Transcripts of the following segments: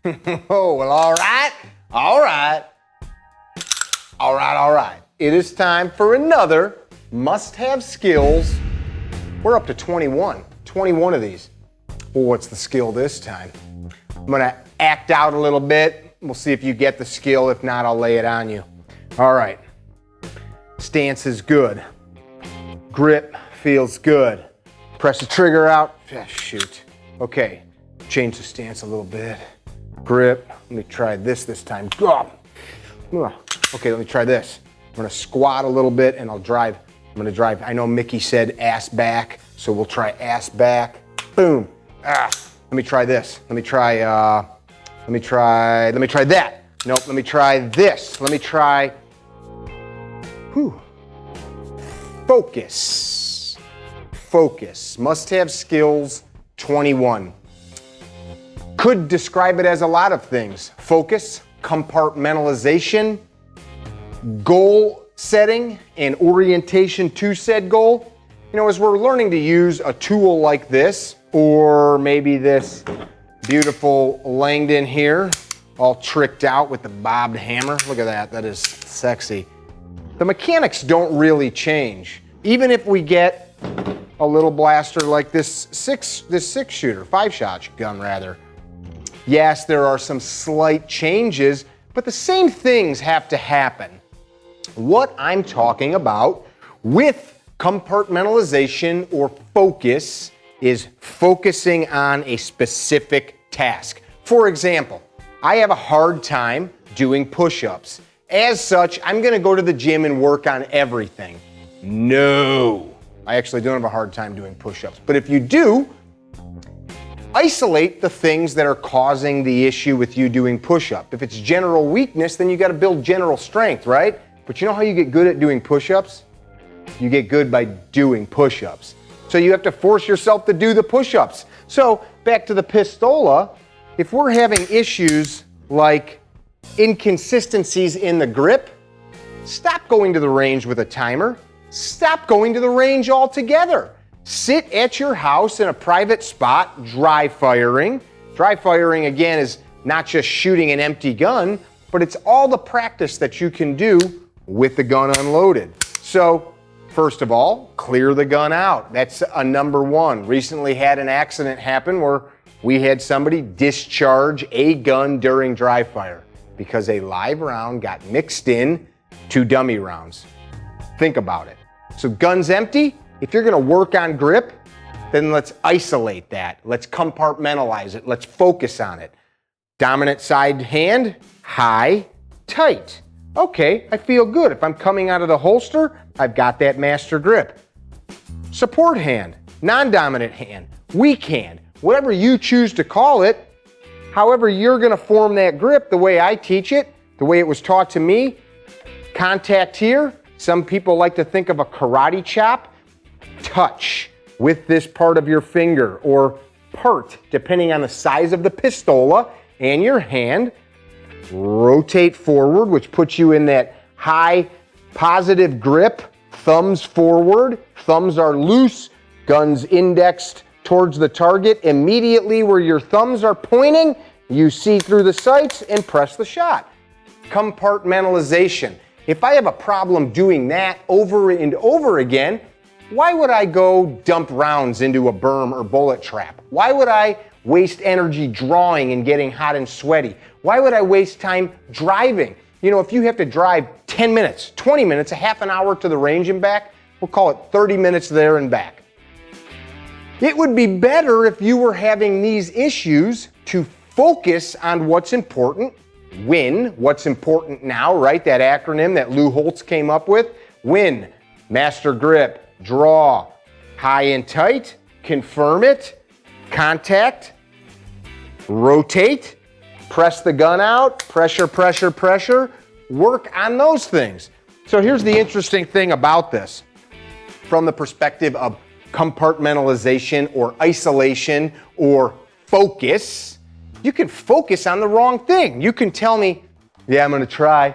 Oh, well, all right. It is time for another must-have skills. We're up to 21 of these. Well, what's the skill this time? I'm gonna act out a little bit. We'll see if you get the skill. If not, I'll lay it on you. All right. Stance is good. Grip feels good. Press the trigger out. Shoot. Okay. Change the stance a little bit. Grip. Let me try this time. Okay, let me try this. I'm gonna squat a little bit and I'll drive. I'm gonna drive. I know Mickey said ass back, so we'll try ass back. Boom. Let me try this. Let me try that. Nope, let me try this. Let me try, focus. Focus. Must-have skills 21. Could describe it as a lot of things. Focus, compartmentalization, goal setting, and orientation to said goal. You know, as we're learning to use a tool like this, or maybe this beautiful Langdon here, all tricked out with the bobbed hammer. Look at that, that is sexy. The mechanics don't really change. Even if we get a little blaster like this six shooter, 5-shot gun rather. Yes, there are some slight changes, but the same things have to happen. What I'm talking about with compartmentalization or focus is focusing on a specific task. For example, I have a hard time doing push-ups. As such, I'm gonna go to the gym and work on everything. No, I actually don't have a hard time doing push-ups. But if you do, isolate the things that are causing the issue with you doing push-up. If it's general weakness, then you gotta build general strength, right? But you know how you get good at doing push-ups? You get good by doing push-ups. So you have to force yourself to do the push-ups. So back to the pistola, if we're having issues like inconsistencies in the grip, stop going to the range with a timer. Stop going to the range altogether. Sit at your house in a private spot, dry firing. Dry firing, again, is not just shooting an empty gun, but it's all the practice that you can do with the gun unloaded. So, first of all, clear the gun out. That's a number one. Recently had an accident happen where we had somebody discharge a gun during dry fire because a live round got mixed in to dummy rounds. Think about it. So gun's empty. If you're gonna work on grip, then let's isolate that. Let's compartmentalize it. Let's focus on it. Dominant side hand, high, tight. Okay, I feel good. If I'm coming out of the holster, I've got that master grip. Support hand, non-dominant hand, weak hand, whatever you choose to call it. However you're gonna form that grip, the way I teach it, the way it was taught to me. Contact here. Some people like to think of a karate chop. Touch with this part of your finger or part, depending on the size of the pistola and your hand. Rotate forward, which puts you in that high positive grip. Thumbs forward, thumbs are loose, guns indexed towards the target. Immediately where your thumbs are pointing, you see through the sights and press the shot. Compartmentalization. If I have a problem doing that over and over again, why would I go dump rounds into a berm or bullet trap? Why would I waste energy drawing and getting hot and sweaty? Why would I waste time driving? You know, if you have to drive 10 minutes, 20 minutes, a half an hour to the range and back, we'll call it 30 minutes there and back. It would be better if you were having these issues to focus on what's important, win, what's important now, right? That acronym that Lou Holtz came up with. Win, master grip, draw, high and tight, confirm it, contact, rotate, press the gun out, pressure, pressure, pressure, work on those things. So here's the interesting thing about this from the perspective of compartmentalization or isolation or focus. You can focus on the wrong thing. You can tell me, yeah, I'm gonna try,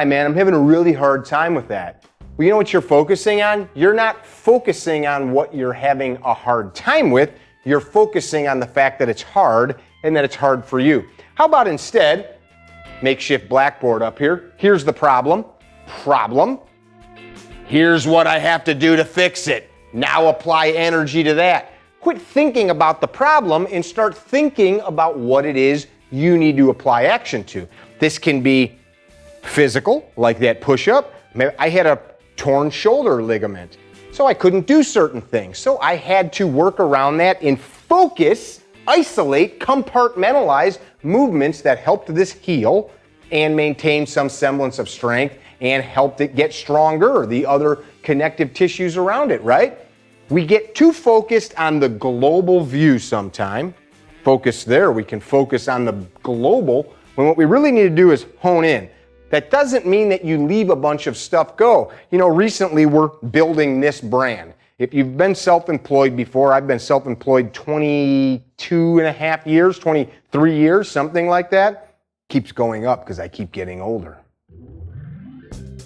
man. I'm having a really hard time with that. Well, you know what you're focusing on? You're not focusing on what you're having a hard time with. You're focusing on the fact that it's hard and that it's hard for you. How about instead, makeshift blackboard up here. Here's the problem. Here's what I have to do to fix it. Now apply energy to that. Quit thinking about the problem and start thinking about what it is you need to apply action to. This can be physical, like that push-up. I had a torn shoulder ligament, so I couldn't do certain things. So I had to work around that and focus, isolate, compartmentalize movements that helped this heal and maintain some semblance of strength and helped it get stronger, the other connective tissues around it, right? We get too focused on the global view sometime. Focus there, we can focus on the global, when what we really need to do is hone in. That doesn't mean that you leave a bunch of stuff go. You know, recently we're building this brand. If you've been self-employed before, I've been self-employed 22 and a half years, 23 years, something like that. Keeps going up because I keep getting older.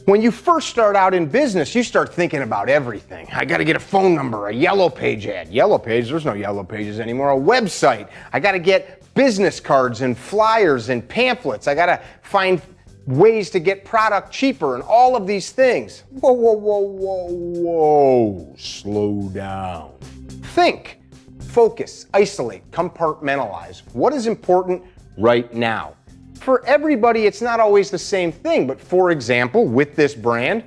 When you first start out in business, you start thinking about everything. I got to get a phone number, a yellow page ad. Yellow page, there's no yellow pages anymore. A website. I got to get business cards and flyers and pamphlets. I got to find ways to get product cheaper and all of these things. Whoa. Slow down. Think, focus, isolate, compartmentalize. What is important right now? For everybody, it's not always the same thing, but for example, with this brand,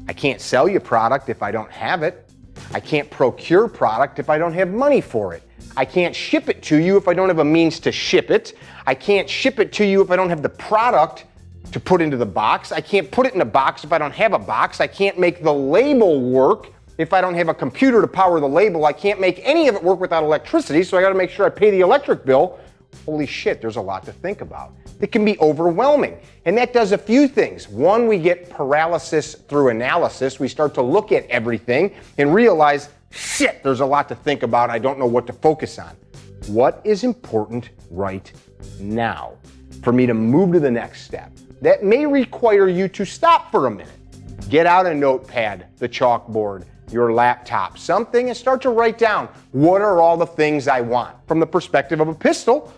I can't sell you product if I don't have it. I can't procure product if I don't have money for it. I can't ship it to you if I don't have a means to ship it. I can't ship it to you if I don't have the product to put into the box. I can't put it in a box if I don't have a box. I can't make the label work if I don't have a computer to power the label. I can't make any of it work without electricity, so I gotta make sure I pay the electric bill. Holy shit, there's a lot to think about. It can be overwhelming. And that does a few things. One, we get paralysis through analysis. We start to look at everything and realize, shit, there's a lot to think about. I don't know what to focus on. What is important right now for me to move to the next step? That may require you to stop for a minute. Get out a notepad, the chalkboard, your laptop, something, and start to write down, what are all the things I want? From the perspective of a pistol,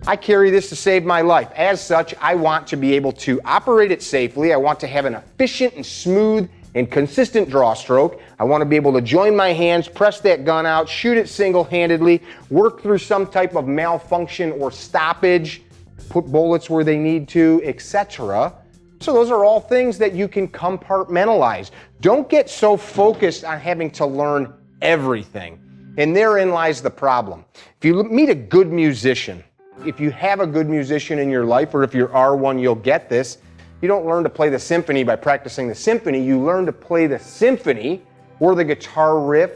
I carry this to save my life. As such, I want to be able to operate it safely. I want to have an efficient and smooth and consistent draw stroke. I want to be able to join my hands, press that gun out, shoot it single-handedly, work through some type of malfunction or stoppage, put bullets where they need to, etc. So those are all things that you can compartmentalize. Don't get so focused on having to learn everything. And therein lies the problem. If you meet a good musician, if you have a good musician in your life, or if you are one, you'll get this. You don't learn to play the symphony by practicing the symphony. You learn to play the symphony or the guitar riff,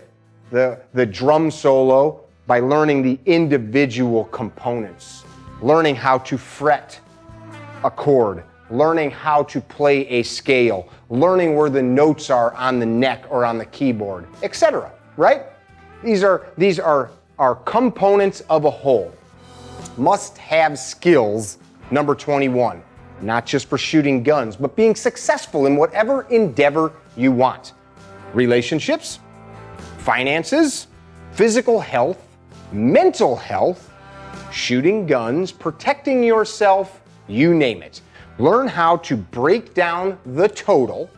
the drum solo, by learning the individual components, learning how to fret a chord, learning how to play a scale, learning where the notes are on the neck or on the keyboard, etc. Right? These are components of a whole. Must-have skills, number 21. Not just for shooting guns, but being successful in whatever endeavor you want. Relationships, finances, physical health, mental health, shooting guns, protecting yourself, you name it. Learn how to break down the total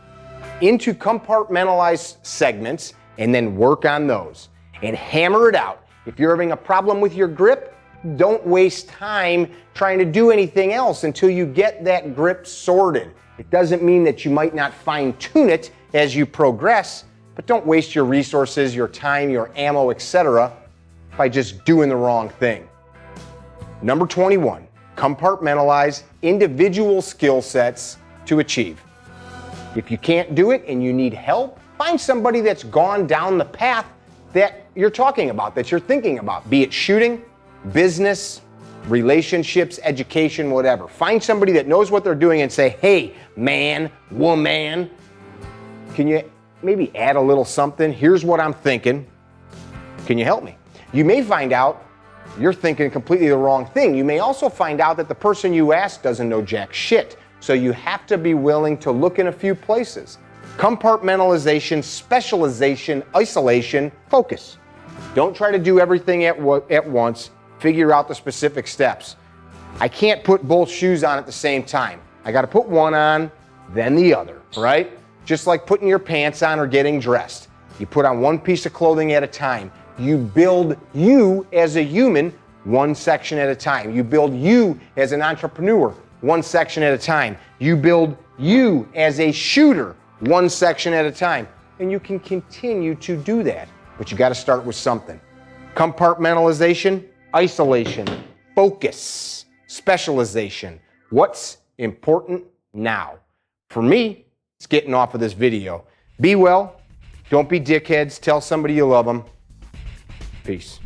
into compartmentalized segments and then work on those and hammer it out. If you're having a problem with your grip, don't waste time trying to do anything else until you get that grip sorted. It doesn't mean that you might not fine-tune it as you progress, but don't waste your resources, your time, your ammo, etc. by just doing the wrong thing. Number 21, compartmentalize individual skill sets to achieve. If you can't do it and you need help, find somebody that's gone down the path that you're talking about, that you're thinking about, be it shooting, business, relationships, education, whatever. Find somebody that knows what they're doing and say, hey, man, woman, can you maybe add a little something? Here's what I'm thinking. Can you help me? You may find out you're thinking completely the wrong thing. You may also find out that the person you asked doesn't know jack shit. So you have to be willing to look in a few places. Compartmentalization, specialization, isolation, focus. Don't try to do everything at once. figure out the specific steps. I can't put both shoes on at the same time. I got to put one on, then the other, right? Just like putting your pants on or getting dressed. You put on one piece of clothing at a time. You build you as a human one section at a time. You build you as an entrepreneur one section at a time. You build you as a shooter one section at a time. And you can continue to do that. But you got to start with something. Compartmentalization, isolation, focus, specialization. What's important now? For me, it's getting off of this video. Be well. Don't be dickheads. Tell somebody you love them. Peace.